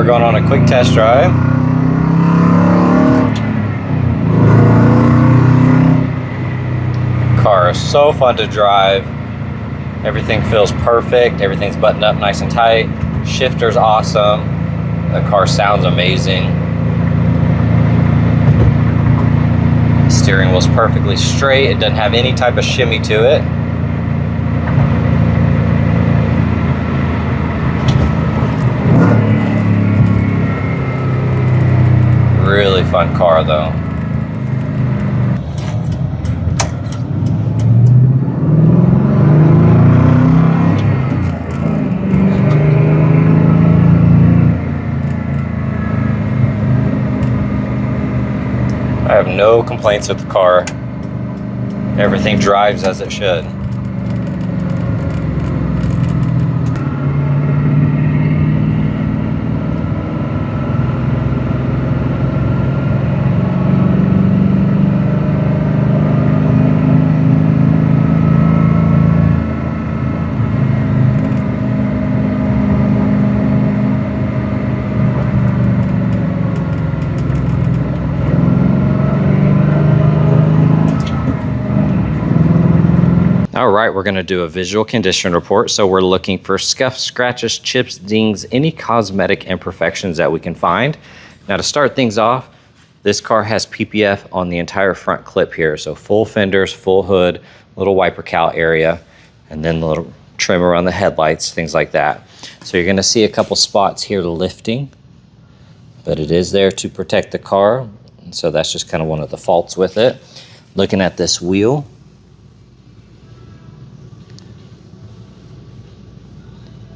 going on a quick test drive. Car is so fun to drive. Everything feels perfect. Everything's buttoned up nice and tight. Shifter's awesome. The car sounds amazing. The steering wheel's perfectly straight. It doesn't have any type of shimmy to it. Really fun car though. I have no complaints with the car. Everything drives as it should. All right, we're gonna do a visual condition report. So we're looking for scuffs, scratches, chips, dings, any cosmetic imperfections that we can find. Now to start things off, this car has PPF on the entire front clip here. So full fenders, full hood, little wiper cowl area, and then the little trim around the headlights, things like that. So you're gonna see a couple spots here lifting, but it is there to protect the car. And so that's just kind of one of the faults with it. Looking at this wheel,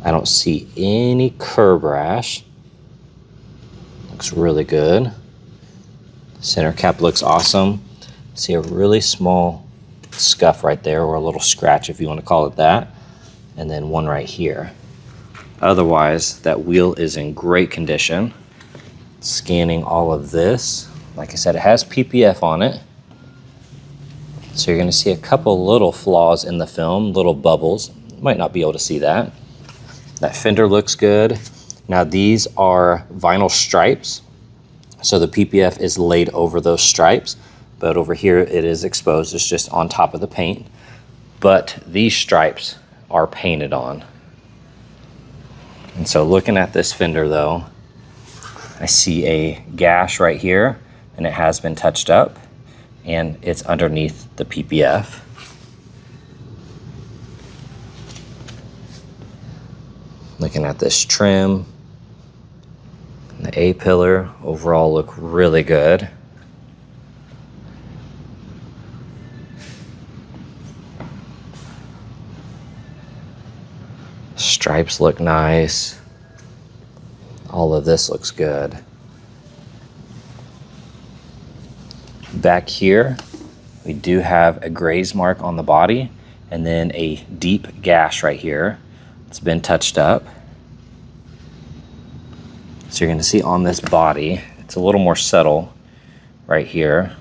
I don't see any curb rash. Looks really good. Center cap looks awesome. See a really small scuff right there, or a little scratch if you want to call it that. And then one right here. Otherwise, that wheel is in great condition. Scanning all of this. Like I said, it has PPF on it. So you're gonna see a couple little flaws in the film, little bubbles. You might not be able to see that. That fender looks good. Now these are vinyl stripes. So the PPF is laid over those stripes, but over here it is exposed. It's just on top of the paint. But these stripes are painted on. And so looking at this fender though, I see a gash right here, and it has been touched up, and it's underneath the PPF. Looking at this trim, the A-pillar, overall look really good. Stripes look nice. All of this looks good. Back here, we do have a graze mark on the body, and then a deep gash right here. It's been touched up. So you're gonna see on this body, it's a little more subtle right here.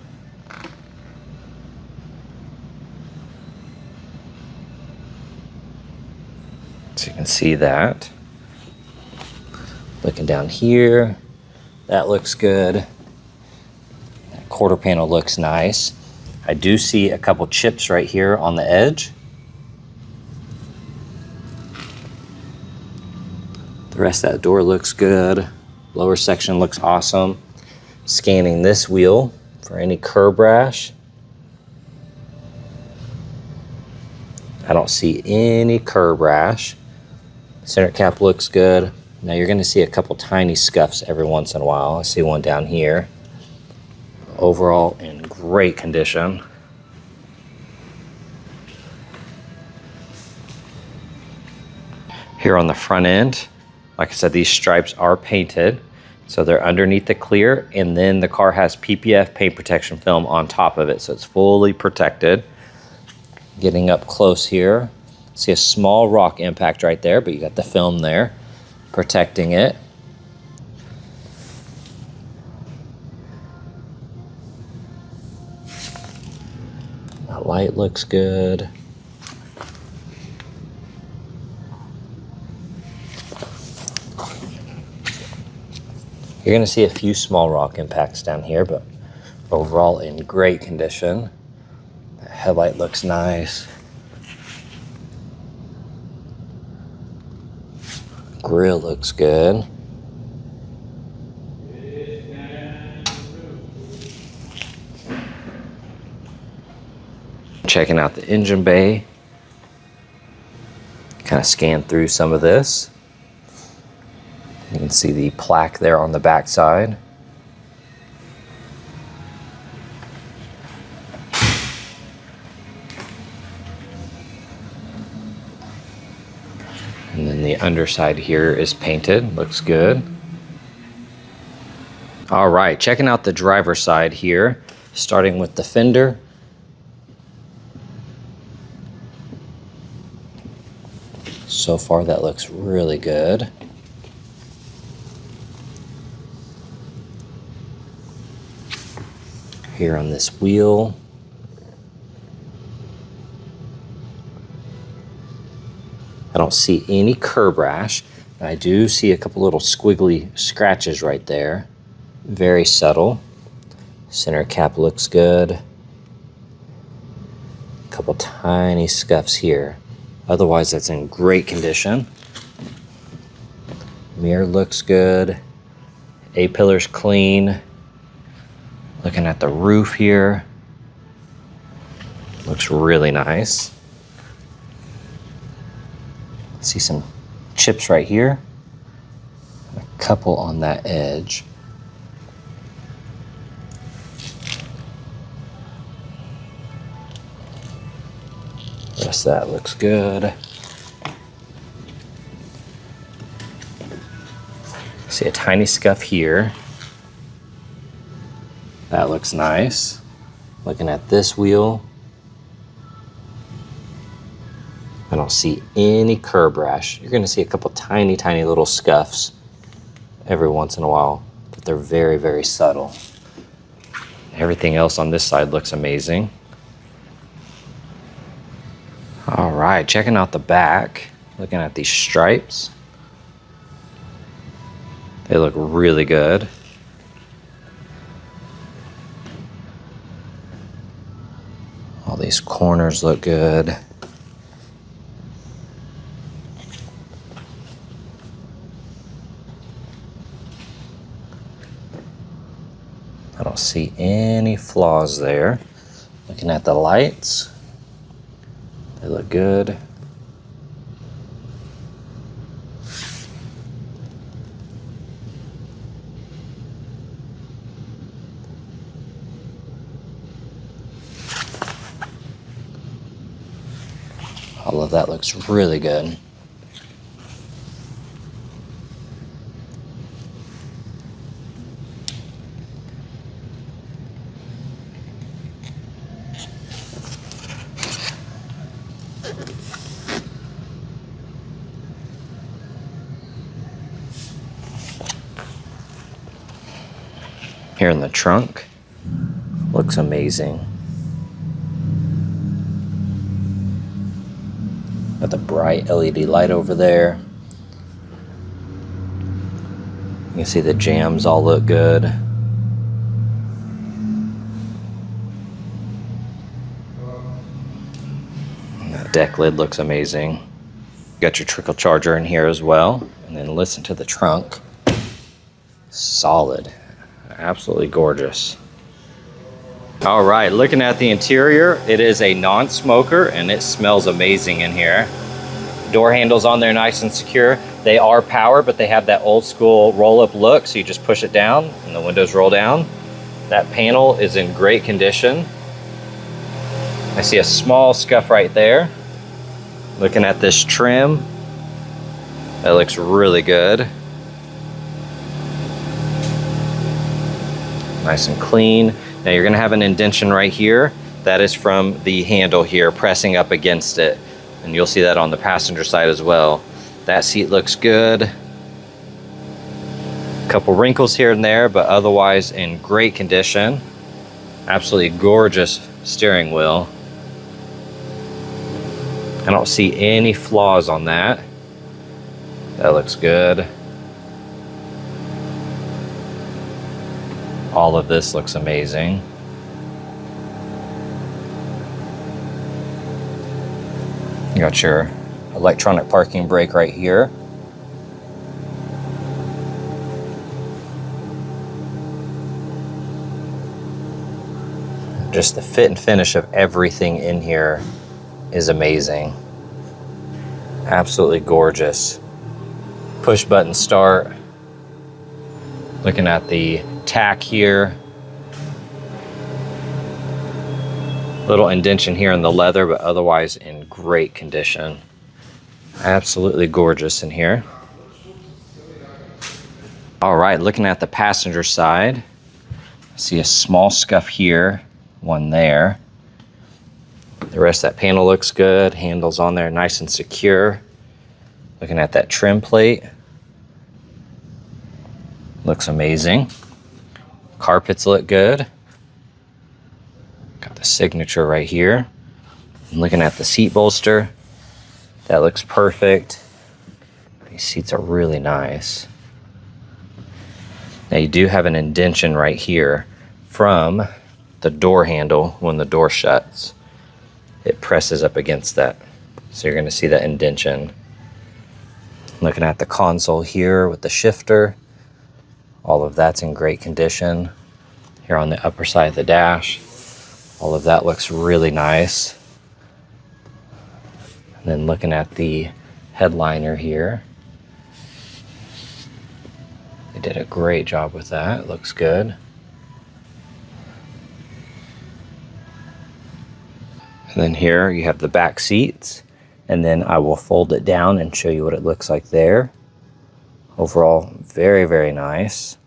So you can see that. Looking down here, that looks good. That quarter panel looks nice. I do see a couple chips right here on the edge. The rest of that door looks good. Lower section looks awesome. Scanning this wheel for any curb rash. I don't see any curb rash. Center cap looks good. Now you're gonna see a couple tiny scuffs every once in a while. I see one down here. Overall in great condition. Here on the front end, like I said, these stripes are painted, so they're underneath the clear, and then the car has PPF paint protection film on top of it, so it's fully protected. Getting up close here, see a small rock impact right there, but you got the film there protecting it. That light looks good. You're gonna see a few small rock impacts down here, but overall in great condition. The headlight looks nice. Grill looks good. Checking out the engine bay. Kind of scan through some of this. You can see the plaque there on the back side. And then the underside here is painted, looks good. All right, checking out the driver's side here, starting with the fender. So far that looks really good. Here on this wheel. I don't see any curb rash. I do see a couple little squiggly scratches right there. Very subtle. Center cap looks good. A couple tiny scuffs here. Otherwise, that's in great condition. Mirror looks good. A-pillar's clean. Looking at the roof here. Looks really nice. See some chips right here. A couple on that edge. The rest of that looks good. See a tiny scuff here. That looks nice. Looking at this wheel. I don't see any curb rash. You're gonna see a couple tiny, tiny little scuffs every once in a while, but they're very, very subtle. Everything else on this side looks amazing. All right, checking out the back, looking at these stripes. They look really good. All these corners look good. I don't see any flaws there. Looking at the lights, they look good. All of that looks really good. Here in the trunk, looks amazing. Got the bright LED light over there. You can see the jams all look good. And that deck lid looks amazing. Got your trickle charger in here as well. And then listen to the trunk. Solid. Absolutely gorgeous. All right, looking at the interior, it is a non-smoker and it smells amazing in here. Door handles on there nice and secure. They are power, but they have that old school roll-up look, so you just push it down and the windows roll down. That panel is in great condition. I see a small scuff right there. Looking at this trim, that looks really good. Nice and clean. Now you're gonna have an indentation right here. That is from the handle here pressing up against it. And you'll see that on the passenger side as well. That seat looks good. Couple wrinkles here and there, but otherwise in great condition. Absolutely gorgeous steering wheel. I don't see any flaws on that. That looks good. All of this looks amazing. You got your electronic parking brake right here. Just the fit and finish of everything in here is amazing. Absolutely gorgeous. Push button start. Looking at the tack here. Little indentation here in the leather, but otherwise in great condition. Absolutely gorgeous in here. All right, looking at the passenger side, I see a small scuff here, one there. The rest of that panel looks good. Handles on there nice and secure. Looking at that trim plate. Looks amazing. Carpets look good. Got the signature right here. I'm looking at the seat bolster. That looks perfect. These seats are really nice. Now you do have an indentation right here from the door handle. When the door shuts, it presses up against that. So you're gonna see that indentation. Looking at the console here with the shifter. All of that's in great condition. Here on the upper side of the dash, all of that looks really nice. And then looking at the headliner here, they did a great job with that. It looks good. And then here you have the back seats, and then I will fold it down and show you what it looks like there. Overall, very, very nice.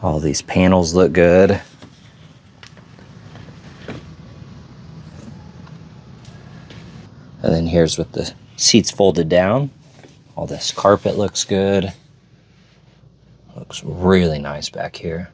All these panels look good. And then here's with the seats folded down. All this carpet looks good. Looks really nice back here.